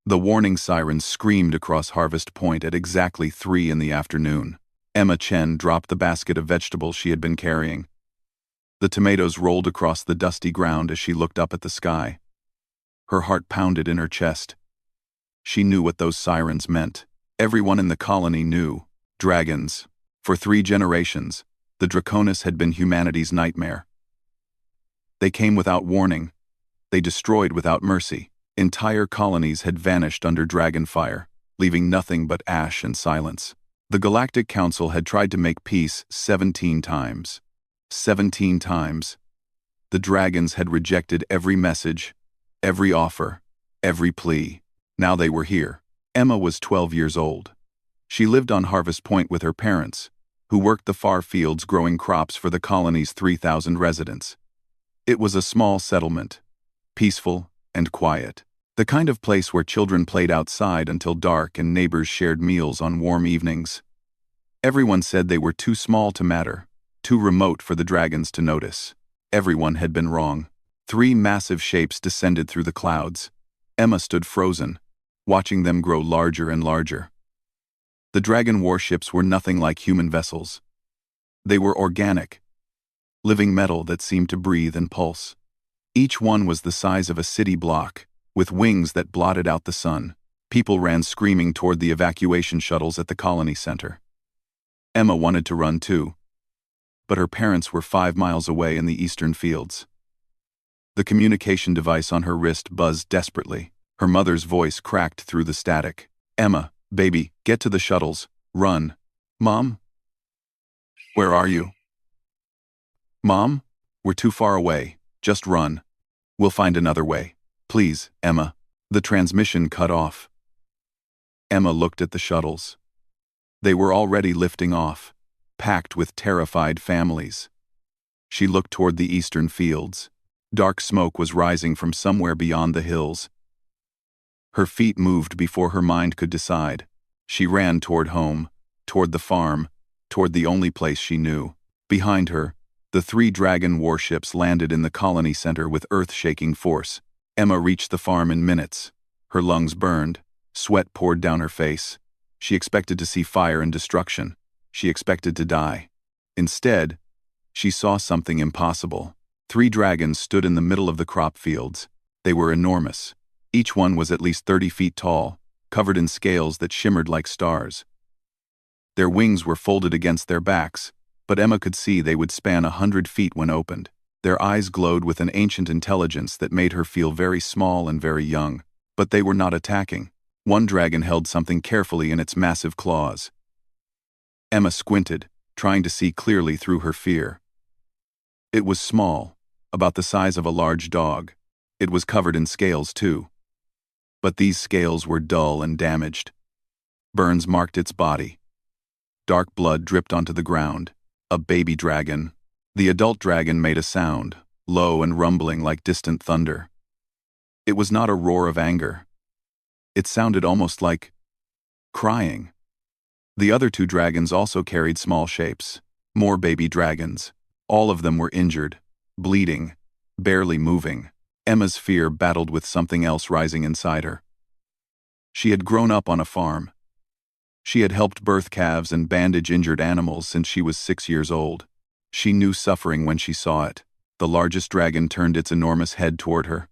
The warning sirens screamed across Harvest Point at exactly 3 in the afternoon. Emma Chen dropped the basket of vegetables she had been carrying. The tomatoes rolled across the dusty ground as she looked up at the sky. Her heart pounded in her chest. She knew what those sirens meant. Everyone in the colony knew. Dragons. For 3 generations, the Draconis had been humanity's nightmare. They came without warning. They destroyed without mercy. Entire colonies had vanished under dragon fire, leaving nothing but ash and silence. The Galactic Council had tried to make peace 17 times. 17 times. The dragons had rejected every message, every offer, every plea. Now they were here. Emma was 12 years old. She lived on Harvest Point with her parents, who worked the far fields growing crops for the colony's 3,000 residents. It was a small settlement, peaceful and quiet. The kind of place where children played outside until dark and neighbors shared meals on warm evenings. Everyone said they were too small to matter, too remote for the dragons to notice. Everyone had been wrong. 3 massive shapes descended through the clouds. Emma stood frozen, watching them grow larger and larger. The dragon warships were nothing like human vessels. They were organic, living metal that seemed to breathe and pulse. Each one was the size of a city block, with wings that blotted out the sun. People ran screaming toward the evacuation shuttles at the colony center. Emma wanted to run too, but her parents were 5 miles away in the eastern fields. The communication device on her wrist buzzed desperately. Her mother's voice cracked through the static. "Emma, baby, get to the shuttles. Run." "Mom? Where are you?" "Mom, we're too far away. Just run. We'll find another way. Please, Emma." The transmission cut off. Emma looked at the shuttles. They were already lifting off, packed with terrified families. She looked toward the eastern fields. Dark smoke was rising from somewhere beyond the hills. Her feet moved before her mind could decide. She ran toward home, toward the farm, toward the only place she knew. Behind her, the 3 dragon warships landed in the colony center with earth-shaking force. Emma reached the farm in minutes. Her lungs burned. Sweat poured down her face. She expected to see fire and destruction. She expected to die. Instead, she saw something impossible. 3 dragons stood in the middle of the crop fields. They were enormous. Each one was at least 30 feet tall, covered in scales that shimmered like stars. Their wings were folded against their backs, but Emma could see they would span 100 feet when opened. Their eyes glowed with an ancient intelligence that made her feel very small and very young. But they were not attacking. One dragon held something carefully in its massive claws. Emma squinted, trying to see clearly through her fear. It was small, about the size of a large dog. It was covered in scales too. But these scales were dull and damaged. Burns marked its body. Dark blood dripped onto the ground. A baby dragon. The adult dragon made a sound, low and rumbling like distant thunder. It was not a roar of anger. It sounded almost like crying. The other 2 dragons also carried small shapes, more baby dragons. All of them were injured, bleeding, barely moving. Emma's fear battled with something else rising inside her. She had grown up on a farm. She had helped birth calves and bandage injured animals since she was 6 years old. She knew suffering when she saw it. The largest dragon turned its enormous head toward her.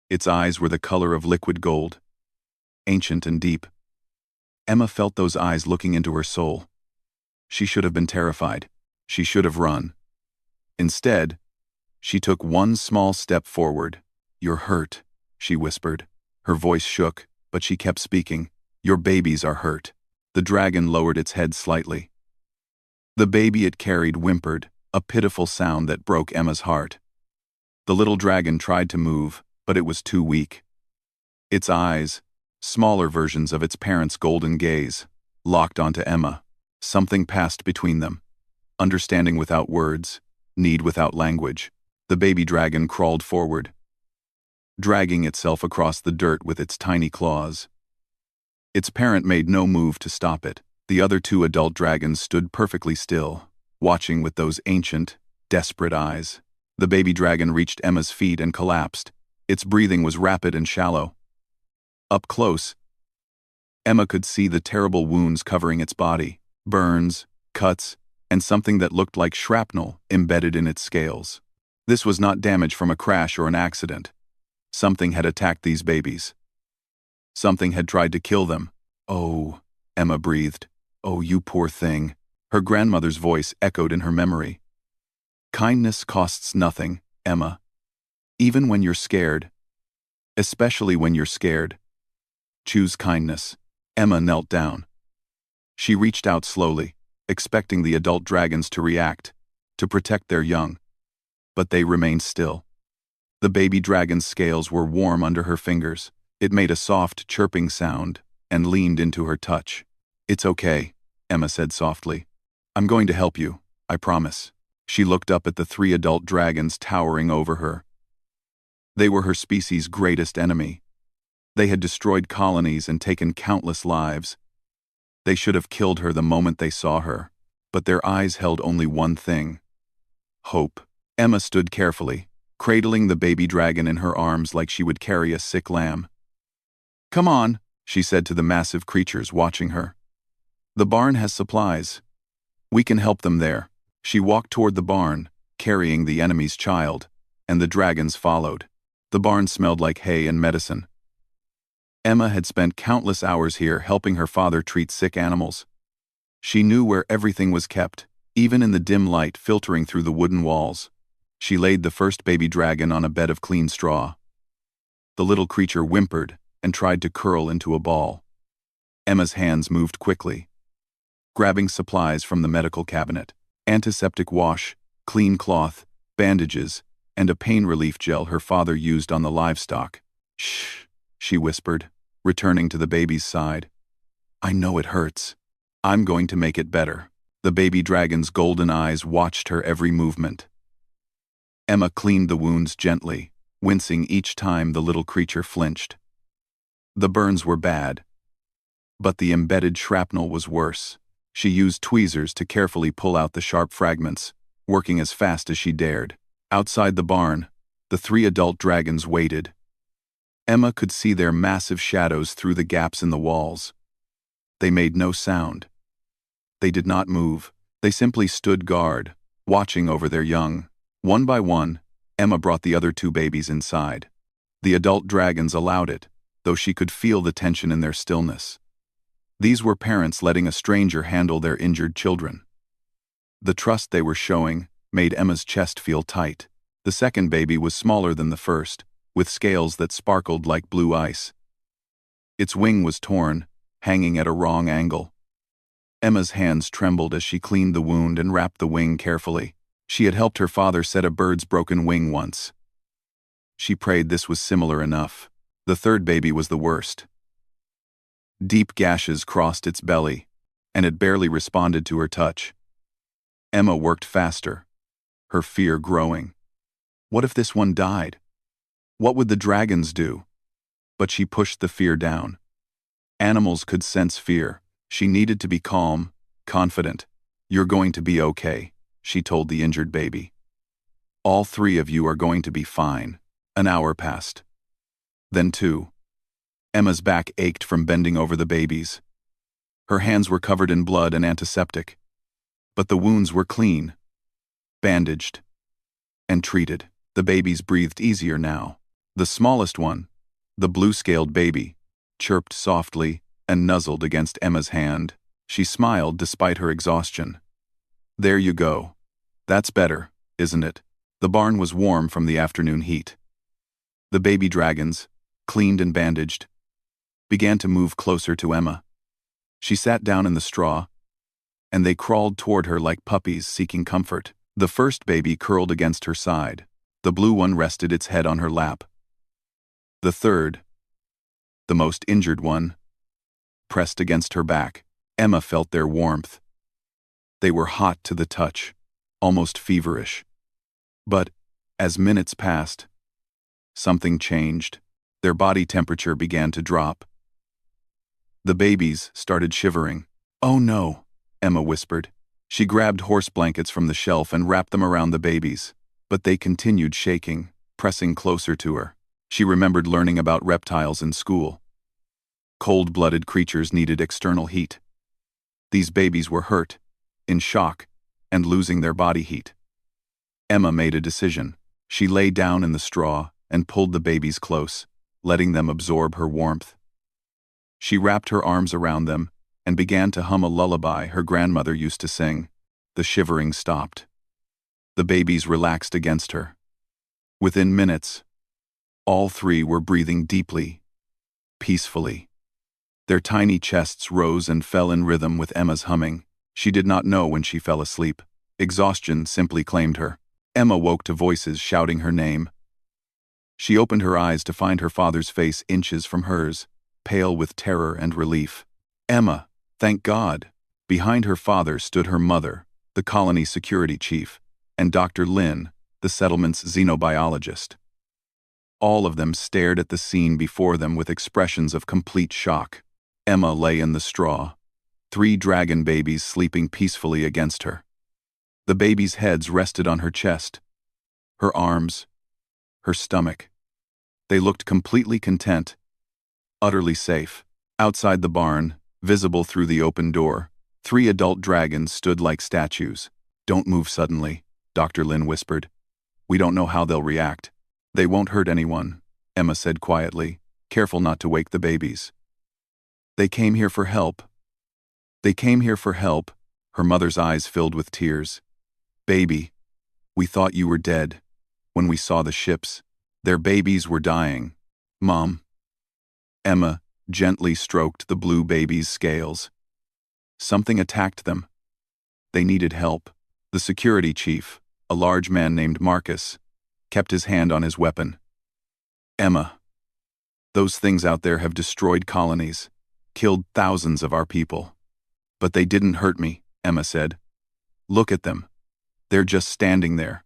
Its eyes were the color of liquid gold, ancient and deep. Emma felt those eyes looking into her soul. She should have been terrified. She should have run. Instead, she took one small step forward. "You're hurt," she whispered. Her voice shook, but she kept speaking. "Your babies are hurt." The dragon lowered its head slightly. The baby it carried whimpered, a pitiful sound that broke Emma's heart. The little dragon tried to move, but it was too weak. Its eyes, smaller versions of its parents' golden gaze, locked onto Emma. Something passed between them. Understanding without words, need without language. The baby dragon crawled forward, dragging itself across the dirt with its tiny claws. Its parent made no move to stop it. The other 2 adult dragons stood perfectly still, watching with those ancient, desperate eyes. The baby dragon reached Emma's feet and collapsed. Its breathing was rapid and shallow. Up close, Emma could see the terrible wounds covering its body, burns, cuts, and something that looked like shrapnel embedded in its scales. This was not damage from a crash or an accident. Something had attacked these babies. Something had tried to kill them. "Oh," Emma breathed. "Oh, you poor thing." Her grandmother's voice echoed in her memory. "Kindness costs nothing, Emma. Even when you're scared. Especially when you're scared. Choose kindness." Emma knelt down. She reached out slowly, expecting the adult dragons to react, to protect their young. But they remained still. The baby dragon's scales were warm under her fingers. It made a soft, chirping sound and leaned into her touch. "It's okay," Emma said softly. "I'm going to help you, I promise." She looked up at the 3 adult dragons towering over her. They were her species' greatest enemy. They had destroyed colonies and taken countless lives. They should have killed her the moment they saw her, but their eyes held only one thing: hope. Emma stood carefully, cradling the baby dragon in her arms like she would carry a sick lamb. "Come on," she said to the massive creatures watching her. "The barn has supplies. We can help them there." She walked toward the barn, carrying the enemy's child, and the dragons followed. The barn smelled like hay and medicine. Emma had spent countless hours here helping her father treat sick animals. She knew where everything was kept, even in the dim light filtering through the wooden walls. She laid the first baby dragon on a bed of clean straw. The little creature whimpered and tried to curl into a ball. Emma's hands moved quickly, grabbing supplies from the medical cabinet: antiseptic wash, clean cloth, bandages, and a pain relief gel her father used on the livestock. "Shh," she whispered, returning to the baby's side. "I know it hurts. I'm going to make it better." The baby dragon's golden eyes watched her every movement. Emma cleaned the wounds gently, wincing each time the little creature flinched. The burns were bad, but the embedded shrapnel was worse. She used tweezers to carefully pull out the sharp fragments, working as fast as she dared. Outside the barn, the 3 adult dragons waited. Emma could see their massive shadows through the gaps in the walls. They made no sound. They did not move. They simply stood guard, watching over their young. One by one, Emma brought the other 2 babies inside. The adult dragons allowed it, though she could feel the tension in their stillness. These were parents letting a stranger handle their injured children. The trust they were showing made Emma's chest feel tight. The second baby was smaller than the first, with scales that sparkled like blue ice. Its wing was torn, hanging at a wrong angle. Emma's hands trembled as she cleaned the wound and wrapped the wing carefully. She had helped her father set a bird's broken wing once. She prayed this was similar enough. The third baby was the worst. Deep gashes crossed its belly, and it barely responded to her touch. Emma worked faster, her fear growing. What if this one died? What would the dragons do? But she pushed the fear down. Animals could sense fear. She needed to be calm, confident. "You're going to be okay," she told the injured baby. "All 3 of you are going to be fine." An hour passed. Then 2. Emma's back ached from bending over the babies. Her hands were covered in blood and antiseptic. But the wounds were clean, bandaged, and treated. The babies breathed easier now. The smallest one, the blue-scaled baby, chirped softly and nuzzled against Emma's hand. She smiled despite her exhaustion. "There you go. That's better, isn't it?" The barn was warm from the afternoon heat. The baby dragons, cleaned and bandaged, began to move closer to Emma. She sat down in the straw, and they crawled toward her like puppies seeking comfort. The first baby curled against her side. The blue one rested its head on her lap. The third, the most injured one, pressed against her back. Emma felt their warmth. They were hot to the touch, almost feverish. But, as minutes passed, something changed. Their body temperature began to drop. The babies started shivering. "Oh no," Emma whispered. She grabbed horse blankets from the shelf and wrapped them around the babies. But they continued shaking, pressing closer to her. She remembered learning about reptiles in school. Cold-blooded creatures needed external heat. These babies were hurt, in shock, and losing their body heat. Emma made a decision. She lay down in the straw and pulled the babies close, letting them absorb her warmth. She wrapped her arms around them and began to hum a lullaby her grandmother used to sing. The shivering stopped. The babies relaxed against her. Within minutes, all three were breathing deeply, peacefully. Their tiny chests rose and fell in rhythm with Emma's humming. She did not know when she fell asleep. Exhaustion simply claimed her. Emma woke to voices shouting her name. She opened her eyes to find her father's face inches from hers, pale with terror and relief. Emma, thank God! Behind her father stood her mother, the colony security chief, and Dr. Lin, the settlement's xenobiologist. All of them stared at the scene before them with expressions of complete shock. Emma lay in the straw, 3 dragon babies sleeping peacefully against her. The babies' heads rested on her chest, her arms, her stomach. They looked completely content, utterly safe. Outside the barn, visible through the open door, 3 adult dragons stood like statues. Don't move suddenly, Dr. Lin whispered. We don't know how they'll react. They won't hurt anyone, Emma said quietly, careful not to wake the babies. They came here for help. They came here for help, her mother's eyes filled with tears. Baby, we thought you were dead. When we saw the ships, their babies were dying. Mom. Emma gently stroked the blue baby's scales. Something attacked them. They needed help. The security chief, a large man named Marcus, kept his hand on his weapon. Emma, those things out there have destroyed colonies, killed thousands of our people. But they didn't hurt me, Emma said. Look at them. They're just standing there.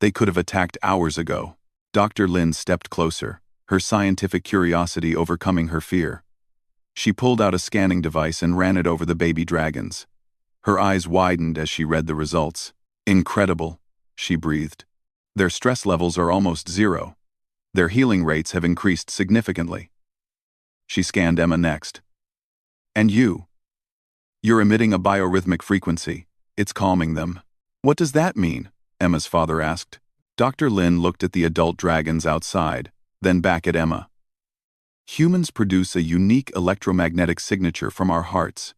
They could have attacked hours ago. Dr. Lin stepped closer, her scientific curiosity overcoming her fear. She pulled out a scanning device and ran it over the baby dragons. Her eyes widened as she read the results. Incredible, she breathed. Their stress levels are almost 0. Their healing rates have increased significantly. She scanned Emma next. And you? You're emitting a biorhythmic frequency. It's calming them. What does that mean? Emma's father asked. Dr. Lin looked at the adult dragons outside, then back at Emma. Humans produce a unique electromagnetic signature from our hearts.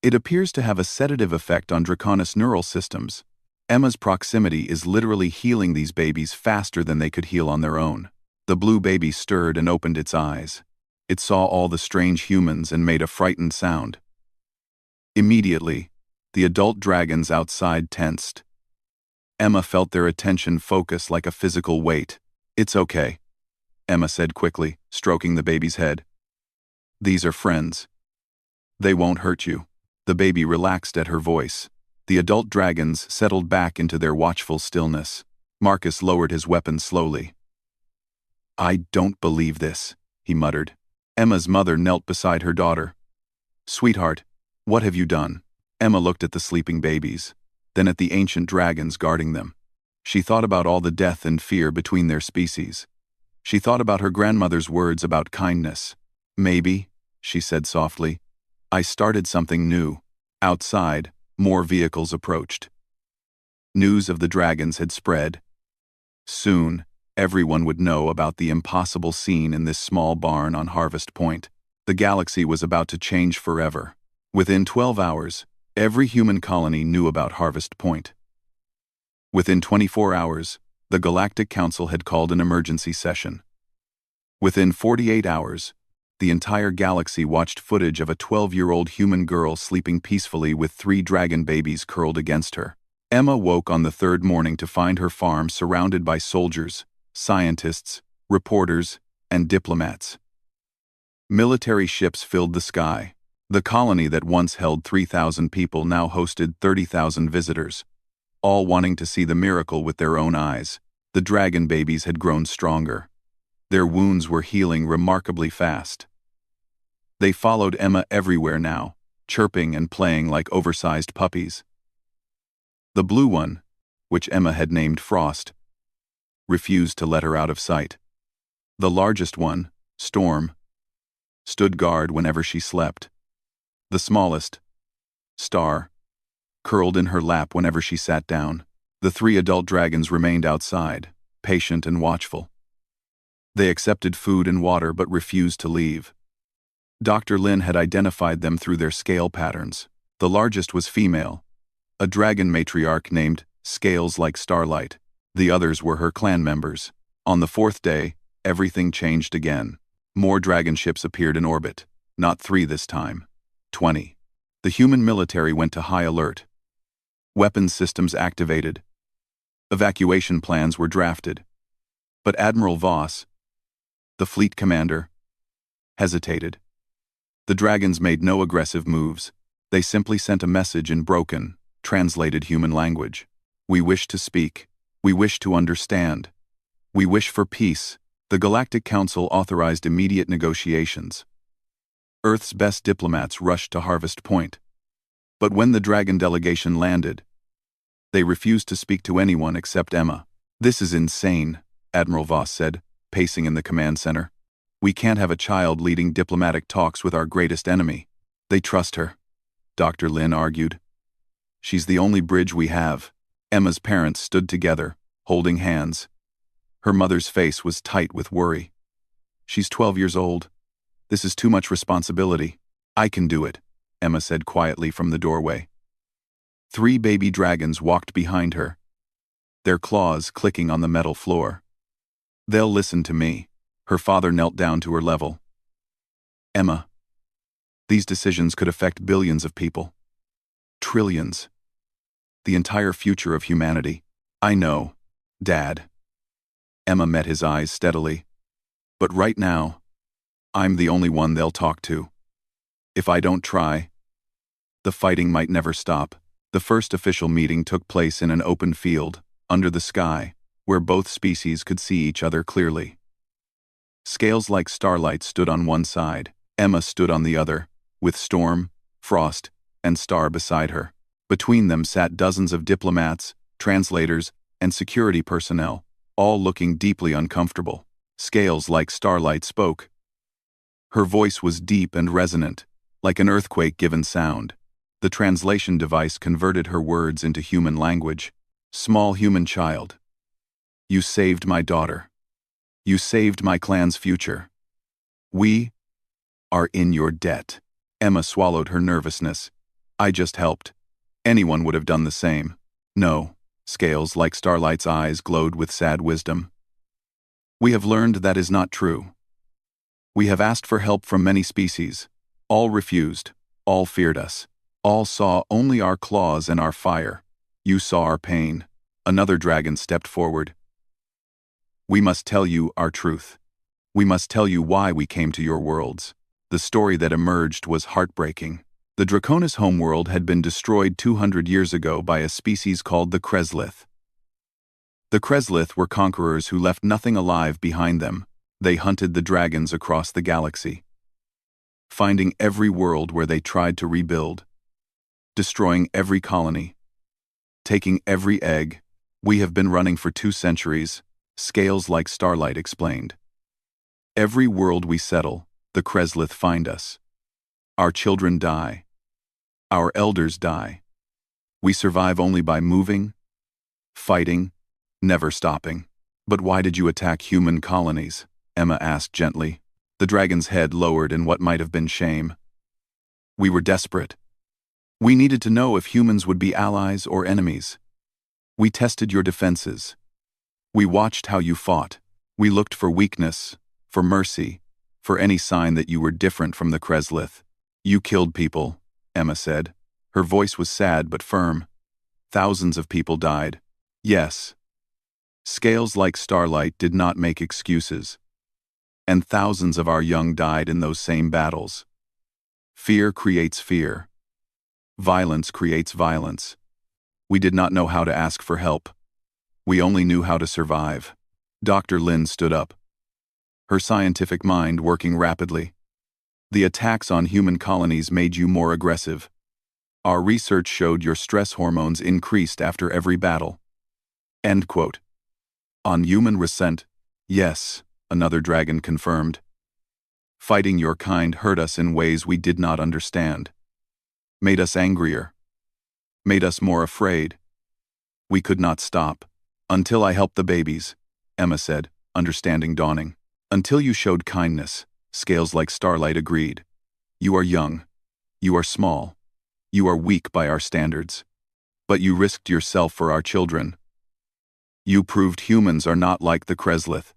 It appears to have a sedative effect on Draconis neural systems. Emma's proximity is literally healing these babies faster than they could heal on their own. The blue baby stirred and opened its eyes. It saw all the strange humans and made a frightened sound. Immediately, the adult dragons outside tensed. Emma felt their attention focus like a physical weight. It's okay, Emma said quickly, stroking the baby's head. These are friends. They won't hurt you. The baby relaxed at her voice. The adult dragons settled back into their watchful stillness. Marcus lowered his weapon slowly. I don't believe this, he muttered. Emma's mother knelt beside her daughter. Sweetheart, what have you done? Emma looked at the sleeping babies, then at the ancient dragons guarding them. She thought about all the death and fear between their species. She thought about her grandmother's words about kindness. Maybe, she said softly, I started something new. Outside, more vehicles approached. News of the dragons had spread. Soon, everyone would know about the impossible scene in this small barn on Harvest Point. The galaxy was about to change forever. Within 12 hours, every human colony knew about Harvest Point. Within 24 hours, the Galactic Council had called an emergency session. Within 48 hours, the entire galaxy watched footage of a 12-year-old human girl sleeping peacefully with 3 dragon babies curled against her. Emma woke on the 3rd morning to find her farm surrounded by soldiers, scientists, reporters, and diplomats. Military ships filled the sky. The colony that once held 3,000 people now hosted 30,000 visitors, all wanting to see the miracle with their own eyes. The dragon babies had grown stronger. Their wounds were healing remarkably fast. They followed Emma everywhere now, chirping and playing like oversized puppies. The blue one, which Emma had named Frost, refused to let her out of sight. The largest one, Storm, stood guard whenever she slept. The smallest, Star, curled in her lap whenever she sat down. The 3 adult dragons remained outside, patient and watchful. They accepted food and water but refused to leave. Dr. Lin had identified them through their scale patterns. The largest was female, a dragon matriarch named Scales Like Starlight. The others were her clan members. On the 4th day, everything changed again. More dragon ships appeared in orbit. Not 3 this time. 20. The human military went to high alert. Weapons systems activated. Evacuation plans were drafted. But Admiral Voss, the fleet commander, hesitated. The dragons made no aggressive moves. They simply sent a message in broken, translated human language. We wish to speak. We wish to understand. We wish for peace. The Galactic Council authorized immediate negotiations. Earth's best diplomats rushed to Harvest Point. But when the dragon delegation landed, they refused to speak to anyone except Emma. This is insane, Admiral Voss said, pacing in the command center. We can't have a child leading diplomatic talks with our greatest enemy. They trust her, Dr. Lin argued. She's the only bridge we have. Emma's parents stood together, holding hands. Her mother's face was tight with worry. She's 12 years old. This is too much responsibility. I can do it, Emma said quietly from the doorway. 3 baby dragons walked behind her, their claws clicking on the metal floor. They'll listen to me. Her father knelt down to her level. Emma, these decisions could affect billions of people. Trillions. The entire future of humanity. I know, Dad. Emma met his eyes steadily. But right now, I'm the only one they'll talk to. If I don't try, the fighting might never stop. The first official meeting took place in an open field, under the sky, where both species could see each other clearly. Scales Like Starlight stood on one side. Emma stood on the other, with Storm, Frost, and Star beside her. Between them sat dozens of diplomats, translators, and security personnel, all looking deeply uncomfortable. Scales Like Starlight spoke. Her voice was deep and resonant, like an earthquake-given sound. The translation device converted her words into human language. Small human child. You saved my daughter. You saved my clan's future. We are in your debt. Emma swallowed her nervousness. I just helped. Anyone would have done the same. No, Scales Like Starlight's eyes glowed with sad wisdom. We have learned that is not true. We have asked for help from many species. All refused. All feared us. All saw only our claws and our fire. You saw our pain. Another dragon stepped forward. We must tell you our truth. We must tell you why we came to your worlds. The story that emerged was heartbreaking. The Draconis homeworld had been destroyed 200 years ago by a species called the Kreslith. The Kreslith were conquerors who left nothing alive behind them. They hunted the dragons across the galaxy, finding every world where they tried to rebuild, destroying every colony, taking every egg. We have been running for 2 centuries, Scales Like Starlight explained. Every world we settle, the Kreslith find us. Our children die. Our elders die. We survive only by moving, fighting, never stopping. But why did you attack human colonies? Emma asked gently. The dragon's head lowered in what might have been shame. We were desperate. We needed to know if humans would be allies or enemies. We tested your defenses. We watched how you fought. We looked for weakness, for mercy, for any sign that you were different from the Kreslith. You killed people, Emma said. Her voice was sad but firm. Thousands of people died. Yes. Scales Like Starlight did not make excuses. And thousands of our young died in those same battles. Fear creates fear. Violence creates violence. We did not know how to ask for help. We only knew how to survive. Dr. Lin stood up, her scientific mind working rapidly. The attacks on human colonies made you more aggressive. Our research showed your stress hormones increased after every battle. End quote. On human resent, yes, another dragon confirmed. Fighting your kind hurt us in ways we did not understand. Made us angrier. Made us more afraid. We could not stop. Until I helped the babies, Emma said, understanding dawning. Until you showed kindness, Scales like Starlight agreed. You are young. You are small. You are weak by our standards. But you risked yourself for our children. You proved humans are not like the Kreslith.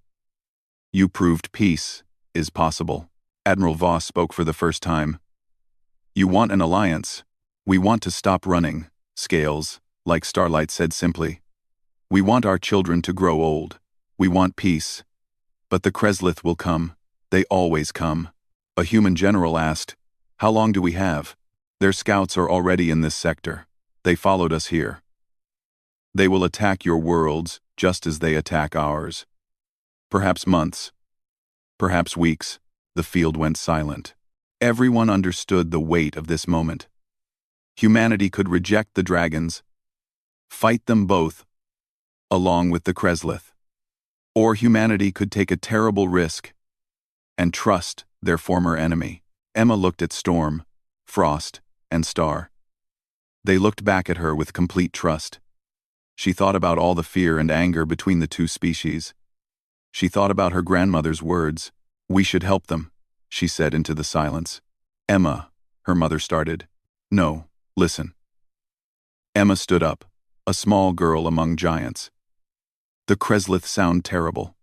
You proved peace is possible. Admiral Voss spoke for the first time. You want an alliance. We want to stop running, Scales, like Starlight said simply. We want our children to grow old. We want peace. But the Kreslith will come. They always come. A human general asked, how long do we have? Their scouts are already in this sector. They followed us here. They will attack your worlds just as they attack ours. Perhaps months. Perhaps weeks. The field went silent. Everyone understood the weight of this moment. Humanity could reject the dragons, fight them both, along with the Kreslith. Or humanity could take a terrible risk and trust their former enemy. Emma looked at Storm, Frost, and Star. They looked back at her with complete trust. She thought about all the fear and anger between the two species. She thought about her grandmother's words. We should help them, she said into the silence. Emma, her mother started. No, listen. Emma stood up, a small girl among giants. The Kreslith sound terrible.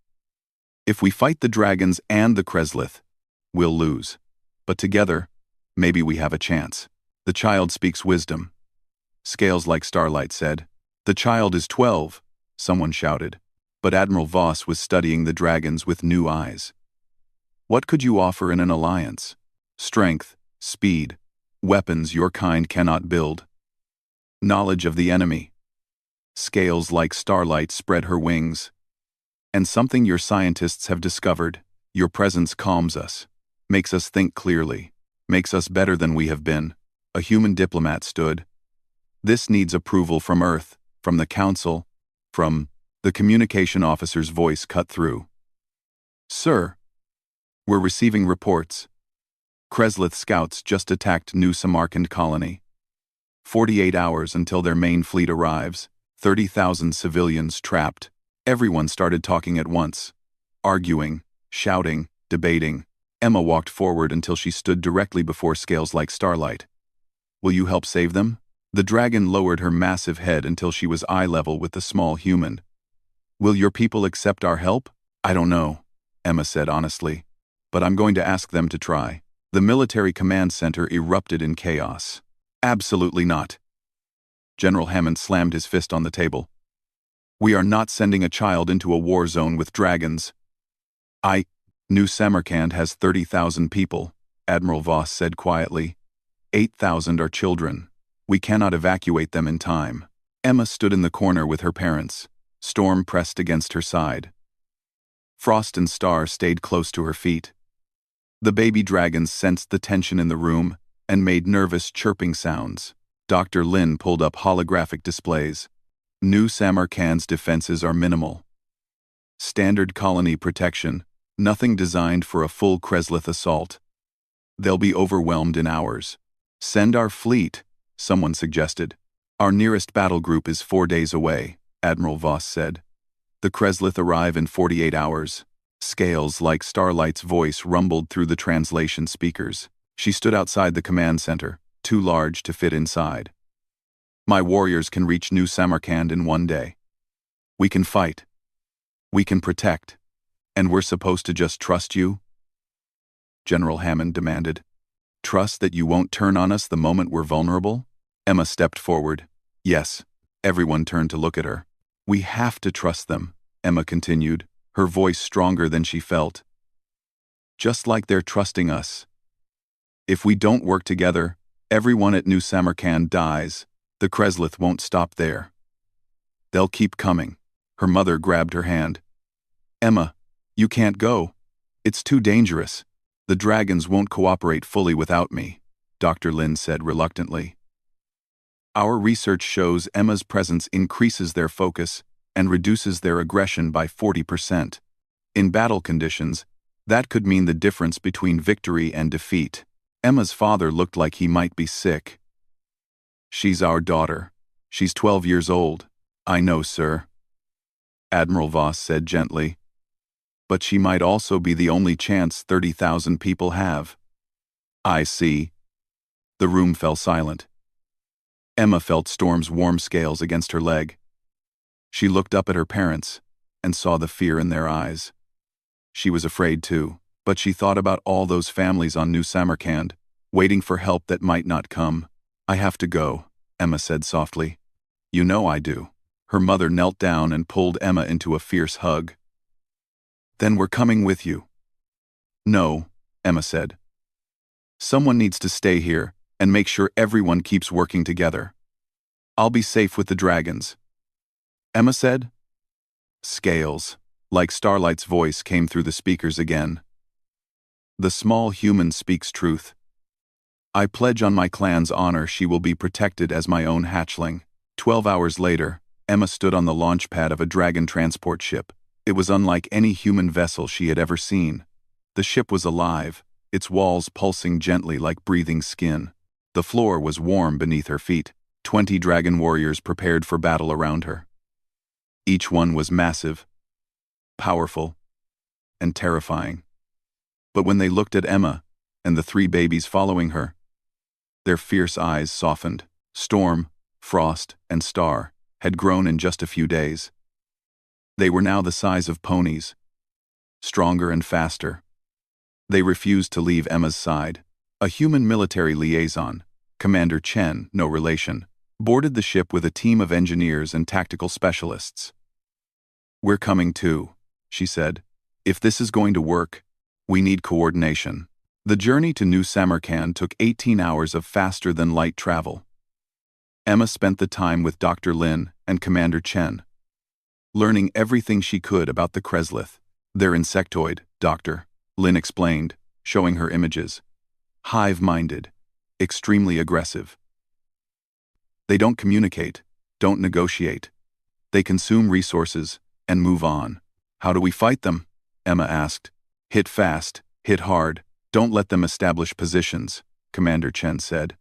If we fight the dragons and the Kreslith, we'll lose. But together, maybe we have a chance. The child speaks wisdom. Scales like Starlight said. The child is 12, someone shouted. But Admiral Voss was studying the dragons with new eyes. What could you offer in an alliance? Strength, speed, weapons your kind cannot build. Knowledge of the enemy. Scales like Starlight spread her wings. And something your scientists have discovered, your presence calms us, makes us think clearly, makes us better than we have been. A human diplomat stood. This needs approval from Earth, from the Council, from... The communication officer's voice cut through. Sir, we're receiving reports. Kreslith scouts just attacked New Samarkand colony. 48 hours until their main fleet arrives. 30,000 civilians trapped. Everyone started talking at once. Arguing, shouting, debating. Emma walked forward until she stood directly before Scales like Starlight. Will you help save them? The dragon lowered her massive head until she was eye level with the small human. Will your people accept our help? I don't know, Emma said honestly. But I'm going to ask them to try. The military command center erupted in chaos. Absolutely not. General Hammond slammed his fist on the table. We are not sending a child into a war zone with dragons. New Samarkand has 30,000 people, Admiral Voss said quietly. 8,000 are children. We cannot evacuate them in time. Emma stood in the corner with her parents. Storm pressed against her side. Frost and Star stayed close to her feet. The baby dragons sensed the tension in the room and made nervous chirping sounds. Dr. Lin pulled up holographic displays. New Samarkand's defenses are minimal. Standard colony protection, nothing designed for a full Kreslith assault. They'll be overwhelmed in hours. Send our fleet, someone suggested. Our nearest battle group is 4 days away, Admiral Voss said. The Kreslith arrive in 48 hours. Scales like Starlight's voice rumbled through the translation speakers. She stood outside the command center, too large to fit inside. My warriors can reach New Samarkand in 1 day. We can fight. We can protect. And we're supposed to just trust you? General Hammond demanded. Trust that you won't turn on us the moment we're vulnerable? Emma stepped forward. Yes. Everyone turned to look at her. We have to trust them, Emma continued, her voice stronger than she felt. Just like they're trusting us. If we don't work together, everyone at New Samarkand dies. The Kreslith won't stop there. They'll keep coming. Her mother grabbed her hand. Emma, you can't go. It's too dangerous. The dragons won't cooperate fully without me, Dr. Lin said reluctantly. Our research shows Emma's presence increases their focus and reduces their aggression by 40%. In battle conditions, That could mean the difference between victory and defeat. Emma's father looked like he might be sick. "She's our daughter. She's 12 years old." "I know, sir," Admiral Voss said gently. "But she might also be the only chance 30,000 people have." "I see." The room fell silent. Emma felt Storm's warm scales against her leg. She looked up at her parents and saw the fear in their eyes. She was afraid too, but she thought about all those families on New Samarkand, waiting for help that might not come. "I have to go," Emma said softly. "You know I do." Her mother knelt down and pulled Emma into a fierce hug. "Then we're coming with you." "No," Emma said. "Someone needs to stay here and make sure everyone keeps working together. I'll be safe with the dragons." Emma said. Scales, like Starlight's voice, came through the speakers again. "The small human speaks truth. I pledge on my clan's honor she will be protected as my own hatchling." 12 hours later, Emma stood on the launch pad of a dragon transport ship. It was unlike any human vessel she had ever seen. The ship was alive, its walls pulsing gently like breathing skin. The floor was warm beneath her feet. 20 dragon warriors prepared for battle around her. Each one was massive, powerful, and terrifying. But when they looked at Emma and the 3 babies following her, their fierce eyes softened. Storm, Frost, and Star had grown in just a few days. They were now the size of ponies, stronger and faster. They refused to leave Emma's side. A human military liaison, Commander Chen, no relation, boarded the ship with a team of engineers and tactical specialists. "We're coming too," she said. "If this is going to work, we need coordination." The journey to New Samarkand took 18 hours of faster-than-light travel. Emma spent the time with Dr. Lin and Commander Chen, learning everything she could about the Kreslith. "They're insectoid, Dr. Lin explained, showing her images. "Hive-minded, extremely aggressive. They don't communicate, don't negotiate. They consume resources and move on." "How do we fight them?" Emma asked. "Hit fast, hit hard. Don't let them establish positions," Commander Chen said.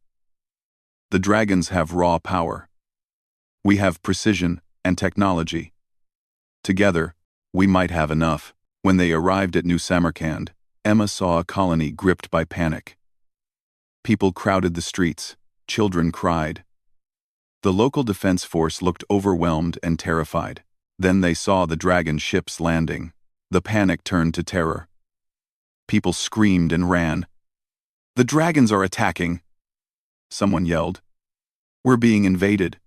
"The dragons have raw power. We have precision and technology. Together, we might have enough." When they arrived at New Samarkand, Emma saw a colony gripped by panic. People crowded the streets, children cried. The local defense force looked overwhelmed and terrified. Then they saw the dragon ships landing. The panic turned to terror. People screamed and ran. "The dragons are attacking!" Someone yelled. "We're being invaded."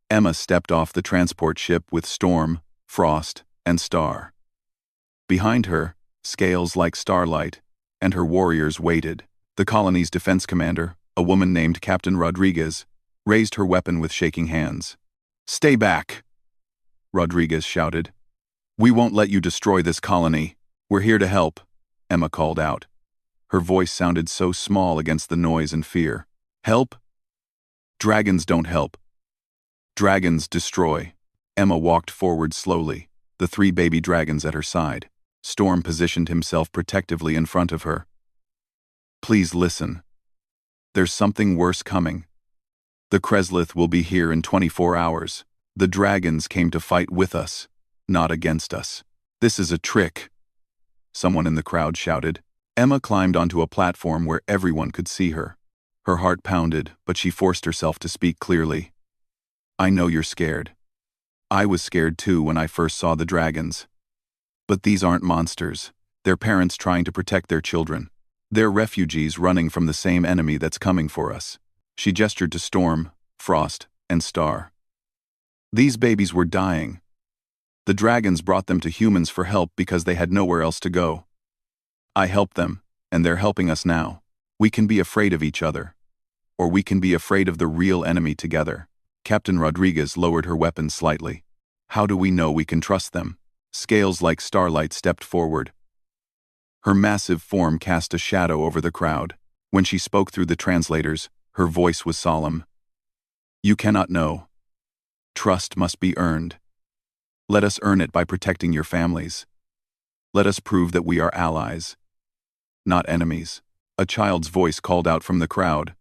Emma stepped off the transport ship with Storm, Frost, and Star. Behind her, Scales like Starlight, and her warriors waited. The colony's defense commander, a woman named Captain Rodriguez, raised her weapon with shaking hands. "Stay back!" Rodriguez shouted. "We won't let you destroy this colony. We're here to help," Emma called out. Her voice sounded so small against the noise and fear. "Help? Dragons don't help. Dragons destroy." Emma walked forward slowly, the 3 baby dragons at her side. Storm positioned himself protectively in front of her. "Please listen. There's something worse coming. The Kreslith will be here in 24 hours. The dragons came to fight with us, not against us." "This is a trick," someone in the crowd shouted. Emma climbed onto a platform where everyone could see her. Her heart pounded, but she forced herself to speak clearly. "I know you're scared. I was scared too when I first saw the dragons. But these aren't monsters. They're parents trying to protect their children. They're refugees running from the same enemy that's coming for us." She gestured to Storm, Frost, and Star. "These babies were dying. The dragons brought them to humans for help because they had nowhere else to go. I helped them, and they're helping us now. We can be afraid of each other, or we can be afraid of the real enemy together." Captain Rodriguez lowered her weapon slightly. "How do we know we can trust them?" Scales like Starlight stepped forward. Her massive form cast a shadow over the crowd. When she spoke through the translators, her voice was solemn. "You cannot know. Trust must be earned. Let us earn it by protecting your families." Let us prove that we are allies, not enemies. A child's voice called out from the crowd.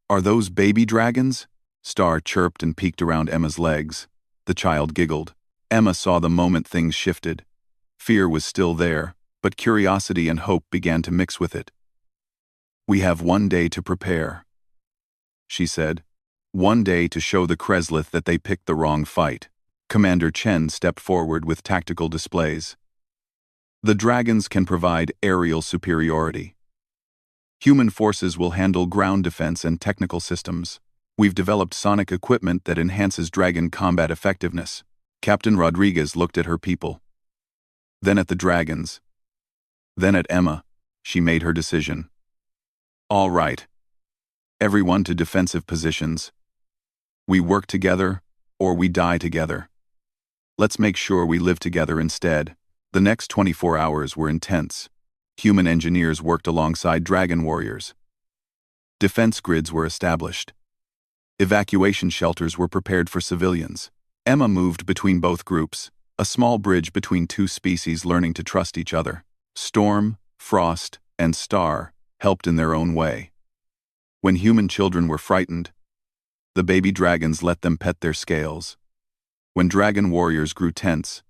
Are those baby dragons? Star chirped and peeked around Emma's legs. The child giggled. Emma saw the moment things shifted. Fear was still there, but curiosity and hope began to mix with it. We have 1 day to prepare, she said. 1 day to show the Kreslith that they picked the wrong fight. Commander Chen stepped forward with tactical displays. The dragons can provide aerial superiority. Human forces will handle ground defense and technical systems. We've developed sonic equipment that enhances dragon combat effectiveness. Captain Rodriguez looked at her people. Then at the dragons. Then at Emma. She made her decision. All right. Everyone to defensive positions. We work together, or we die together. Let's make sure we live together instead. The next 24 hours were intense. Human engineers worked alongside dragon warriors. Defense grids were established. Evacuation shelters were prepared for civilians. Emma moved between both groups, a small bridge between two species learning to trust each other. Storm, Frost, and Star helped in their own way. When human children were frightened, the baby dragons let them pet their scales. When dragon warriors grew tense,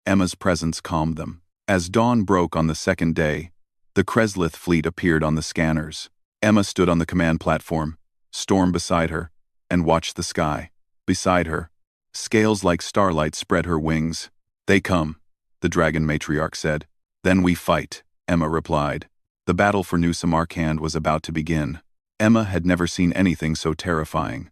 Emma's presence calmed them. As dawn broke on the second day, the Kreslith fleet appeared on the scanners. Emma stood on the command platform, Storm beside her, and watched the sky. Beside her, scales like starlight spread her wings. They come, the dragon matriarch said. Then we fight, Emma replied. The battle for New Samarkand was about to begin. Emma had never seen anything so terrifying.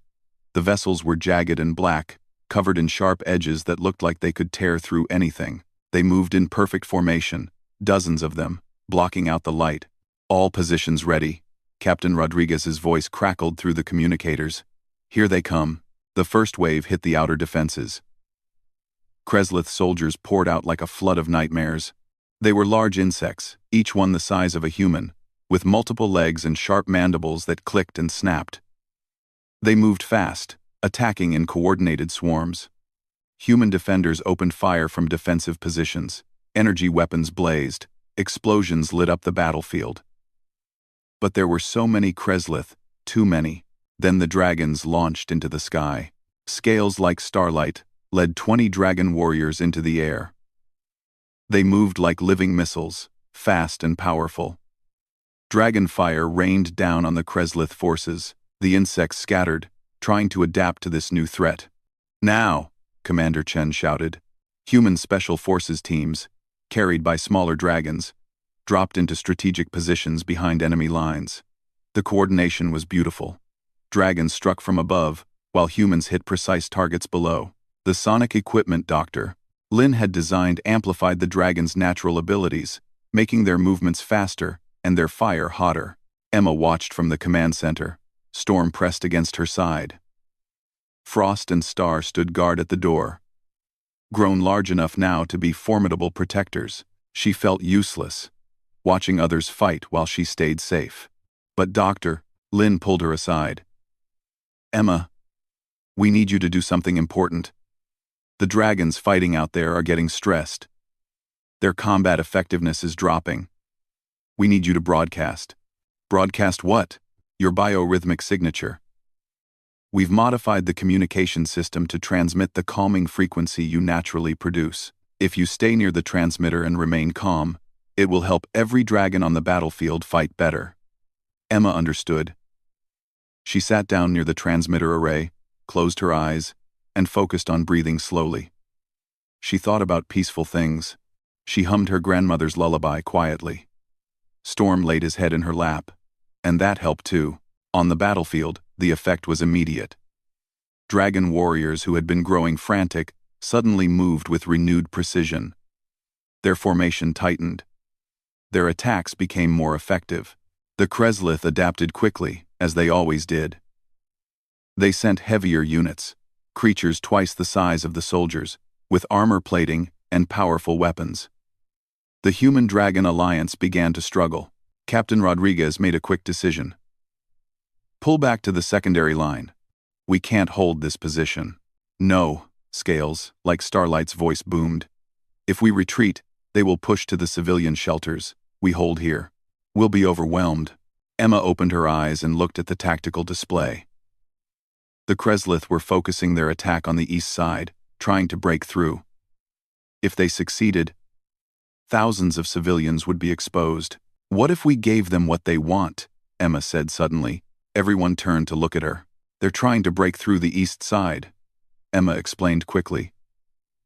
The vessels were jagged and black, covered in sharp edges that looked like they could tear through anything. They moved in perfect formation, dozens of them, blocking out the light. All positions ready. Captain Rodriguez's voice crackled through the communicators. Here they come. The first wave hit the outer defenses. Kreslith soldiers poured out like a flood of nightmares. They were large insects, each one the size of a human, with multiple legs and sharp mandibles that clicked and snapped. They moved fast, attacking in coordinated swarms. Human defenders opened fire from defensive positions. Energy weapons blazed. Explosions lit up the battlefield. But there were so many Kreslith, too many. Then the dragons launched into the sky. Scales like starlight led 20 dragon warriors into the air. They moved like living missiles, fast and powerful. Dragon fire rained down on the Kreslith forces. The insects scattered, trying to adapt to this new threat. Now, Commander Chen shouted. Human special forces teams, carried by smaller dragons, dropped into strategic positions behind enemy lines. The coordination was beautiful. Dragons struck from above, while humans hit precise targets below. The sonic equipment Dr. Lin had designed amplified the dragons' natural abilities, making their movements faster and their fire hotter. Emma watched from the command center. Storm pressed against her side. Frost and Star stood guard at the door. Grown large enough now to be formidable protectors, she felt useless, watching others fight while she stayed safe. But Dr. Lin pulled her aside. Emma, we need you to do something important. The dragons fighting out there are getting stressed. Their combat effectiveness is dropping. We need you to broadcast. Broadcast what? Your biorhythmic signature. We've modified the communication system to transmit the calming frequency you naturally produce. If you stay near the transmitter and remain calm, it will help every dragon on the battlefield fight better. Emma understood. She sat down near the transmitter array, closed her eyes, and focused on breathing slowly. She thought about peaceful things. She hummed her grandmother's lullaby quietly. Storm laid his head in her lap, and that helped too. On the battlefield, the effect was immediate. Dragon warriors who had been growing frantic suddenly moved with renewed precision. Their formation tightened. Their attacks became more effective. The Kreslith adapted quickly, as they always did. They sent heavier units, creatures twice the size of the soldiers, with armor plating and powerful weapons. The Human-Dragon Alliance began to struggle. Captain Rodriguez made a quick decision. Pull back to the secondary line. We can't hold this position. No, Scales, like Starlight's voice boomed. If we retreat, They will push to the civilian shelters. We hold here. We'll be overwhelmed. Emma opened her eyes and looked at the tactical display. The Kreslith were focusing their attack on the east side, trying to break through. If they succeeded, thousands of civilians would be exposed. What if we gave them what they want? Emma said suddenly. Everyone turned to look at her. They're trying to break through the east side, Emma explained quickly.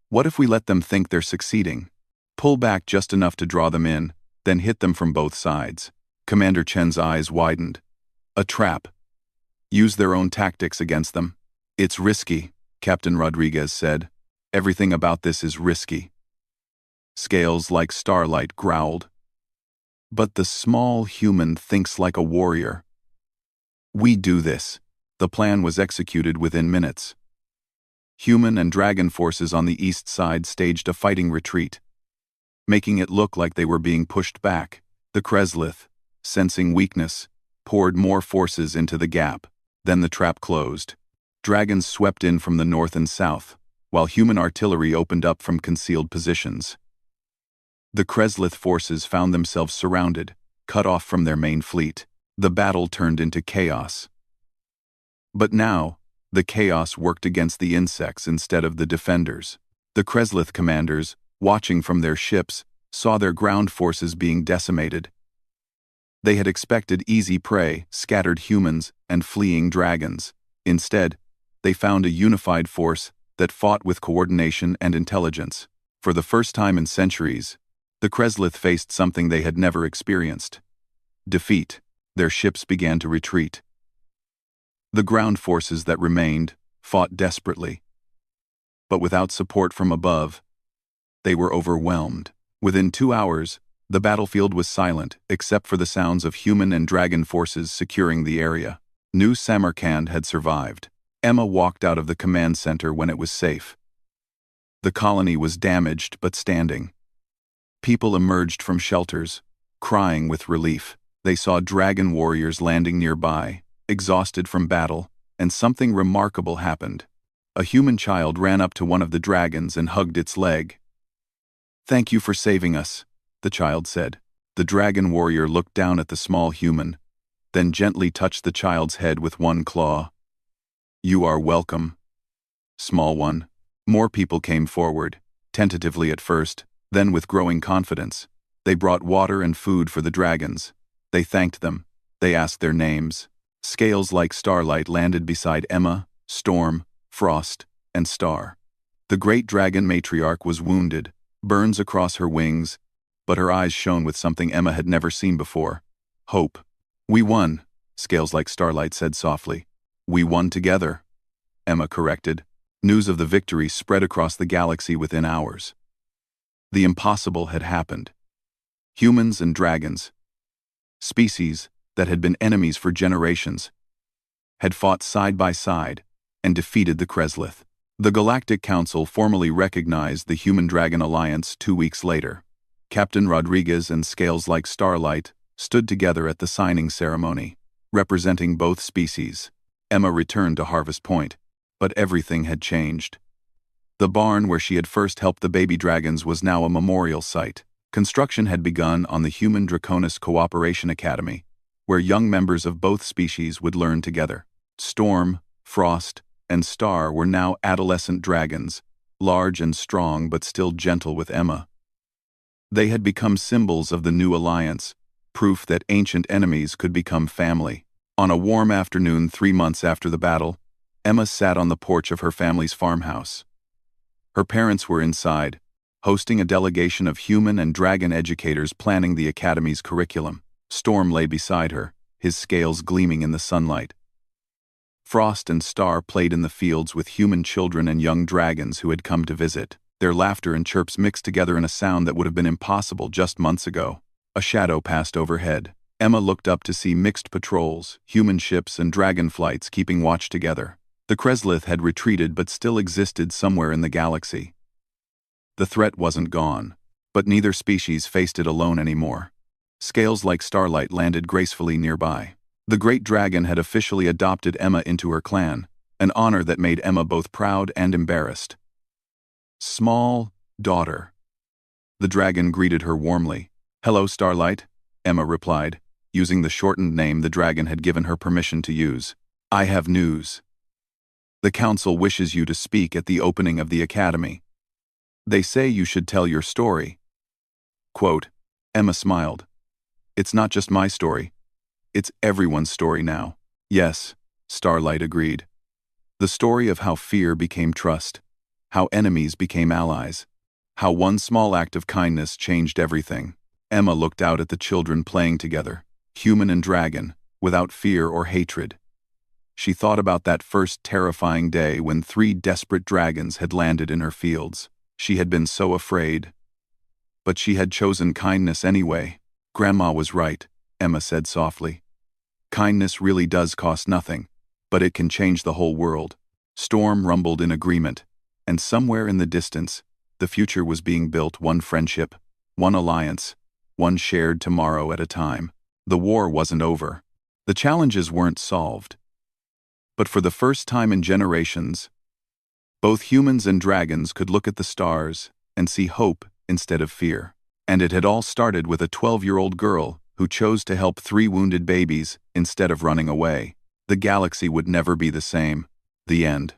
What if we let them think they're succeeding? Pull back just enough to draw them in, then hit them from both sides. Commander Chen's eyes widened. A trap. Use their own tactics against them. It's risky, Captain Rodriguez said. Everything about this is risky. Scales like Starlight growled. But the small human thinks like a warrior. We do this. The plan was executed within minutes. Human and dragon forces on the east side staged a fighting retreat, making it look like they were being pushed back. The Kreslith, sensing weakness, poured more forces into the gap. Then the trap closed. Dragons swept in from the north and south, while human artillery opened up from concealed positions. The Kreslith forces found themselves surrounded, cut off from their main fleet. The battle turned into chaos. But now, the chaos worked against the insects instead of the defenders. The Kreslith commanders, watching from their ships, saw their ground forces being decimated. They had expected easy prey, scattered humans, and fleeing dragons. Instead, they found a unified force that fought with coordination and intelligence. For the first time in centuries, the Kreslith faced something they had never experienced: defeat. Their ships began to retreat. The ground forces that remained fought desperately. But without support from above, they were overwhelmed. Within 2 hours, the battlefield was silent except for the sounds of human and dragon forces securing the area. New Samarkand had survived. Emma walked out of the command center when it was safe. The colony was damaged but standing. People emerged from shelters, crying with relief. They saw dragon warriors landing nearby, exhausted from battle, and something remarkable happened. A human child ran up to one of the dragons and hugged its leg. "Thank you for saving us," the child said. The dragon warrior looked down at the small human, then gently touched the child's head with one claw. "You are welcome, small one." More people came forward, tentatively at first, then with growing confidence. They brought water and food for the dragons. They thanked them. They asked their names. Scales like Starlight landed beside Emma, Storm, Frost, and Star. The great dragon matriarch was wounded, burns across her wings, but her eyes shone with something Emma had never seen before: hope. "We won," Scales like Starlight said softly. "We won together," Emma corrected. News of the victory spread across the galaxy within hours. The impossible had happened. Humans and dragons, species that had been enemies for generations, had fought side by side and defeated the Kreslith. The Galactic Council formally recognized the Human-Dragon Alliance 2 weeks later. Captain Rodriguez and Scales like Starlight stood together at the signing ceremony, representing both species. Emma returned to Harvest Point, but everything had changed. The barn where she had first helped the baby dragons was now a memorial site. Construction had begun on the Human Draconis Cooperation Academy, where young members of both species would learn together. Storm, Frost, and Star were now adolescent dragons, large and strong but still gentle with Emma. They had become symbols of the new alliance, proof that ancient enemies could become family. On a warm afternoon 3 months after the battle, Emma sat on the porch of her family's farmhouse. Her parents were inside, hosting a delegation of human and dragon educators planning the academy's curriculum. Storm lay beside her, his scales gleaming in the sunlight. Frost and Star played in the fields with human children and young dragons who had come to visit. Their laughter and chirps mixed together in a sound that would have been impossible just months ago. A shadow passed overhead. Emma looked up to see mixed patrols, human ships and dragon flights keeping watch together. The Kreslith had retreated but still existed somewhere in the galaxy. The threat wasn't gone, but neither species faced it alone anymore. Scales like Starlight landed gracefully nearby. The great dragon had officially adopted Emma into her clan, an honor that made Emma both proud and embarrassed. "Small daughter," The dragon greeted her warmly. "Hello, Starlight," Emma replied, using the shortened name the dragon had given her permission to use. "I have news. The council wishes you to speak at the opening of the academy. They say you should tell your story." Quote, Emma smiled. "It's not just my story. It's everyone's story now." "Yes," Starlight agreed. "The story of how fear became trust, how enemies became allies, how one small act of kindness changed everything." Emma looked out at the children playing together, human and dragon, without fear or hatred. She thought about that first terrifying day when 3 desperate dragons had landed in her fields. She had been so afraid. But she had chosen kindness anyway. "Grandma was right," Emma said softly. "Kindness really does cost nothing, but it can change the whole world." Storm rumbled in agreement, and somewhere in the distance, the future was being built, one friendship, one alliance, one shared tomorrow at a time. The war wasn't over. The challenges weren't solved. But for the first time in generations, both humans and dragons could look at the stars and see hope instead of fear. And it had all started with a 12-year-old girl who chose to help 3 wounded babies instead of running away. The galaxy would never be the same. The end.